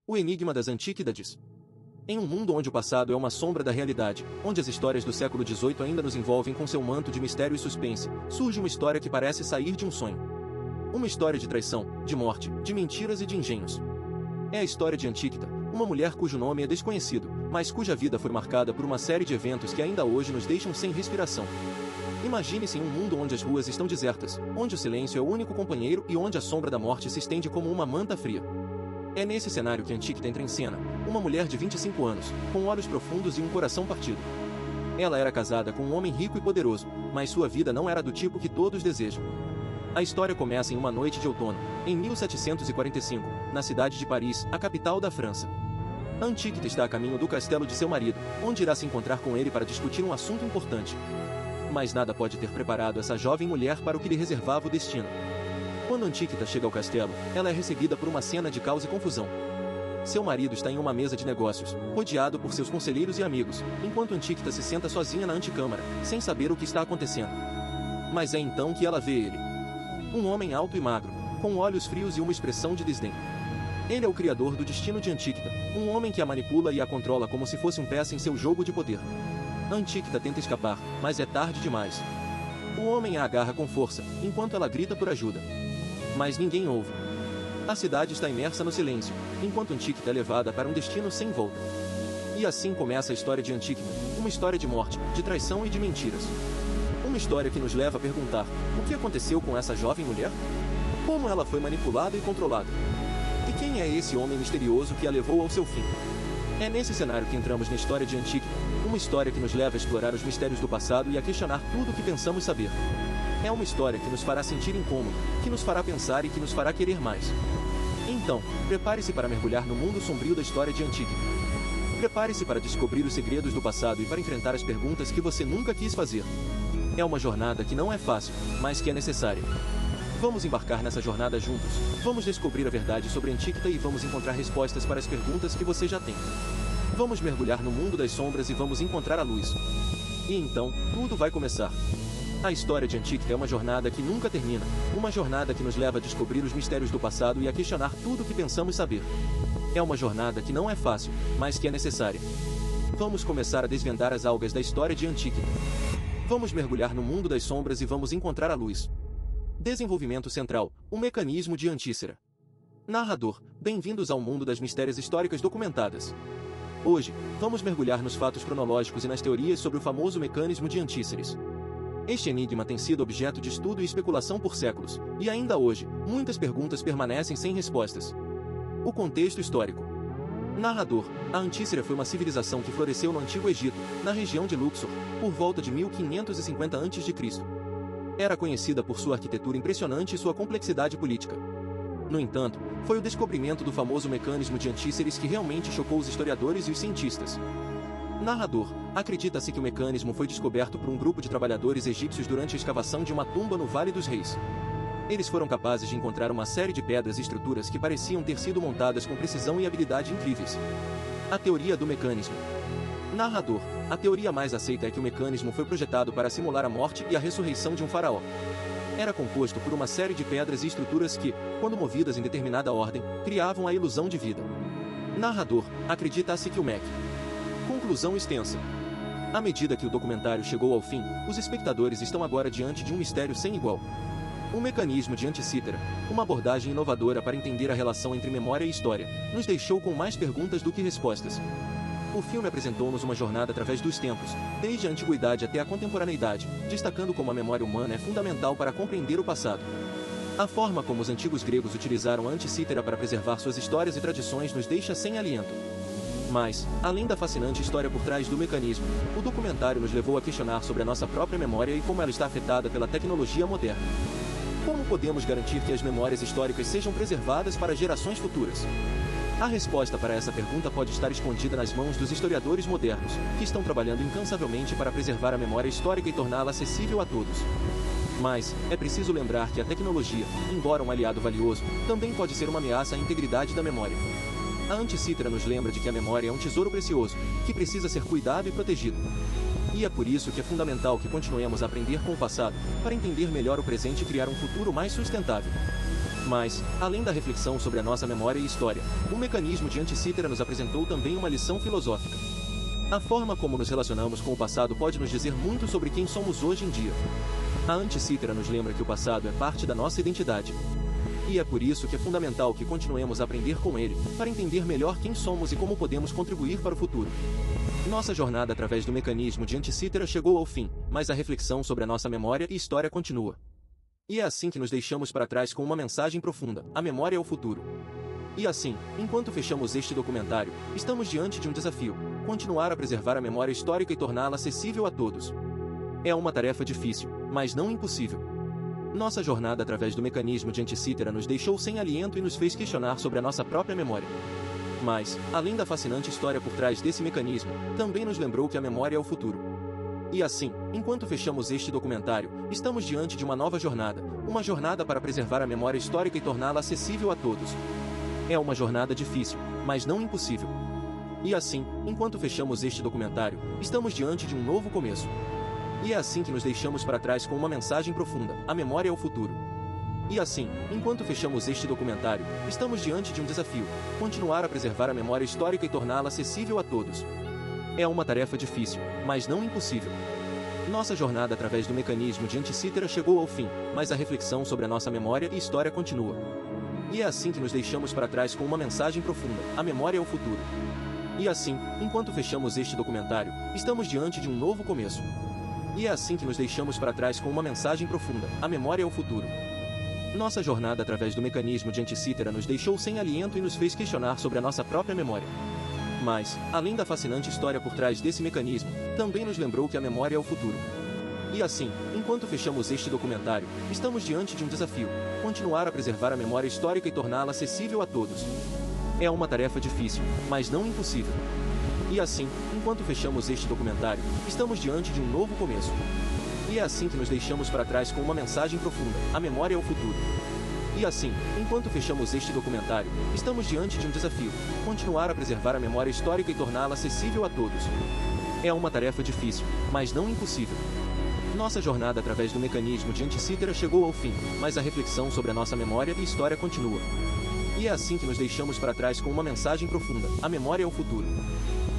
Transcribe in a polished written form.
O enigma das Antíquidas. Em um mundo onde o passado é uma sombra da realidade, onde as histórias do século XVIII ainda nos envolvem com seu manto de mistério e suspense, surge uma história que parece sair de um sonho. Uma história de traição, de morte, de mentiras e de engenhos. É a história de Antíquita, uma mulher cujo nome é desconhecido, mas cuja vida foi marcada por uma série de eventos que ainda hoje nos deixam sem respiração. Imagine-se em um mundo onde as ruas estão desertas, onde o silêncio é o único companheiro e onde a sombra da morte se estende como uma manta fria. É nesse cenário que Antíquita entra em cena, uma mulher de 25 anos, com olhos profundos e um coração partido. Ela era casada com um homem rico e poderoso, mas sua vida não era do tipo que todos desejam. A história começa em uma noite de outono, em 1745, na cidade de Paris, a capital da França. Antíquita está a caminho do castelo de seu marido, onde irá se encontrar com ele para discutir um assunto importante. Mas nada pode ter preparado essa jovem mulher para o que lhe reservava o destino. Quando Antíquita chega ao castelo, ela é recebida por uma cena de caos e confusão. Seu marido está em uma mesa de negócios, rodeado por seus conselheiros e amigos, enquanto Antíquita se senta sozinha na antecâmara, sem saber o que está acontecendo. Mas é então que ela vê ele. Um homem alto e magro, com olhos frios e uma expressão de desdém. Ele é o criador do destino de Antíquita, um homem que a manipula e a controla como se fosse um peça em seu jogo de poder. Antíquita tenta escapar, mas é tarde demais. O homem a agarra com força, enquanto ela grita por ajuda. Mas ninguém ouve. A cidade está imersa no silêncio, enquanto Antíquita é levada para um destino sem volta. E assim começa a história de Antíquita, uma história de morte, de traição e de mentiras. Uma história que nos leva a perguntar, o que aconteceu com essa jovem mulher? Como ela foi manipulada e controlada? E quem é esse homem misterioso que a levou ao seu fim? É nesse cenário que entramos na história de Antíquita, uma história que nos leva a explorar os mistérios do passado e a questionar tudo o que pensamos saber. É uma história que nos fará sentir incômodo, que nos fará pensar e que nos fará querer mais. Então, prepare-se para mergulhar no mundo sombrio da história de Antíquita. Prepare-se para descobrir os segredos do passado e para enfrentar as perguntas que você nunca quis fazer. É uma jornada que não é fácil, mas que é necessária. Vamos embarcar nessa jornada juntos, vamos descobrir a verdade sobre Antíquita e vamos encontrar respostas para as perguntas que você já tem. Vamos mergulhar no mundo das sombras e vamos encontrar a luz. E então, tudo vai começar. A história de Antíquita é uma jornada que nunca termina, uma jornada que nos leva a descobrir os mistérios do passado e a questionar tudo o que pensamos saber. É uma jornada que não é fácil, mas que é necessária. Vamos começar a desvendar as algas da história de Antíquita. Vamos mergulhar no mundo das sombras e vamos encontrar a luz. Desenvolvimento central, o mecanismo de Antícera. Narrador, bem-vindos ao mundo das mistérias históricas documentadas. Hoje, vamos mergulhar nos fatos cronológicos e nas teorias sobre o famoso mecanismo de Antíceres. Este enigma tem sido objeto de estudo e especulação por séculos, e ainda hoje, muitas perguntas permanecem sem respostas. O contexto histórico. Narrador, a Antícera foi uma civilização que floresceu no Antigo Egito, na região de Luxor, por volta de 1550 a.C. Era conhecida por sua arquitetura impressionante e sua complexidade política. No entanto, foi o descobrimento do famoso mecanismo de Antíceres que realmente chocou os historiadores e os cientistas. Narrador, acredita-se que o mecanismo foi descoberto por um grupo de trabalhadores egípcios durante a escavação de uma tumba no Vale dos Reis. Eles foram capazes de encontrar uma série de pedras e estruturas que pareciam ter sido montadas com precisão e habilidade incríveis. A teoria do mecanismo. Narrador, a teoria mais aceita é que o mecanismo foi projetado para simular a morte e a ressurreição de um faraó. Era composto por uma série de pedras e estruturas que, quando movidas em determinada ordem, criavam a ilusão de vida. Narrador, acredita-se que o Mec. Conclusão extensa. À medida que o documentário chegou ao fim, os espectadores estão agora diante de um mistério sem igual. O mecanismo de Antícera, uma abordagem inovadora para entender a relação entre memória e história, nos deixou com mais perguntas do que respostas. O filme apresentou-nos uma jornada através dos tempos, desde a antiguidade até a contemporaneidade, destacando como a memória humana é fundamental para compreender o passado. A forma como os antigos gregos utilizaram a Antícera para preservar suas histórias e tradições nos deixa sem aliento. Mas, além da fascinante história por trás do mecanismo, o documentário nos levou a questionar sobre a nossa própria memória e como ela está afetada pela tecnologia moderna. Como podemos garantir que as memórias históricas sejam preservadas para gerações futuras? A resposta para essa pergunta pode estar escondida nas mãos dos historiadores modernos, que estão trabalhando incansavelmente para preservar a memória histórica e torná-la acessível a todos. Mas, é preciso lembrar que a tecnologia, embora um aliado valioso, também pode ser uma ameaça à integridade da memória. A Antícera nos lembra de que a memória é um tesouro precioso, que precisa ser cuidado e protegido. E é por isso que é fundamental que continuemos a aprender com o passado, para entender melhor o presente e criar um futuro mais sustentável. Mas, além da reflexão sobre a nossa memória e história, o mecanismo de Anticítera nos apresentou também uma lição filosófica. A forma como nos relacionamos com o passado pode nos dizer muito sobre quem somos hoje em dia. A Anticítera nos lembra que o passado é parte da nossa identidade. E é por isso que é fundamental que continuemos a aprender com ele, para entender melhor quem somos e como podemos contribuir para o futuro. Nossa jornada através do mecanismo de Anticítera chegou ao fim, mas a reflexão sobre a nossa memória e história continua. E é assim que nos deixamos para trás com uma mensagem profunda: a memória é o futuro. E assim, enquanto fechamos este documentário, estamos diante de um desafio: continuar a preservar a memória histórica e torná-la acessível a todos. É uma tarefa difícil, mas não impossível. Nossa jornada através do mecanismo de Anticítera nos deixou sem aliento e nos fez questionar sobre a nossa própria memória. Mas, além da fascinante história por trás desse mecanismo, também nos lembrou que a memória é o futuro. E assim, enquanto fechamos este documentário, estamos diante de uma nova jornada, uma jornada para preservar a memória histórica e torná-la acessível a todos. É uma jornada difícil, mas não impossível. E assim, enquanto fechamos este documentário, estamos diante de um novo começo. E é assim que nos deixamos para trás com uma mensagem profunda: a memória é o futuro. E assim, enquanto fechamos este documentário, estamos diante de um desafio: continuar a preservar a memória histórica e torná-la acessível a todos. É uma tarefa difícil, mas não impossível. Nossa jornada através do mecanismo de Anticítera chegou ao fim, mas a reflexão sobre a nossa memória e história continua. E é assim que nos deixamos para trás com uma mensagem profunda: a memória é o futuro. E assim, enquanto fechamos este documentário, estamos diante de um novo começo. E é assim que nos deixamos para trás com uma mensagem profunda: a memória é o futuro. Nossa jornada através do mecanismo de Anticítera nos deixou sem aliento e nos fez questionar sobre a nossa própria memória. Mas, além da fascinante história por trás desse mecanismo, também nos lembrou que a memória é o futuro. E assim, enquanto fechamos este documentário, estamos diante de um desafio: continuar a preservar a memória histórica e torná-la acessível a todos. É uma tarefa difícil, mas não impossível. E assim, enquanto fechamos este documentário, estamos diante de um novo começo. E é assim que nos deixamos para trás com uma mensagem profunda: a memória é o futuro. E assim, enquanto fechamos este documentário, estamos diante de um desafio: continuar a preservar a memória histórica e torná-la acessível a todos. É uma tarefa difícil, mas não impossível. Nossa jornada através do mecanismo de Anticítera chegou ao fim, mas a reflexão sobre a nossa memória e história continua. E é assim que nos deixamos para trás com uma mensagem profunda: a memória é o futuro.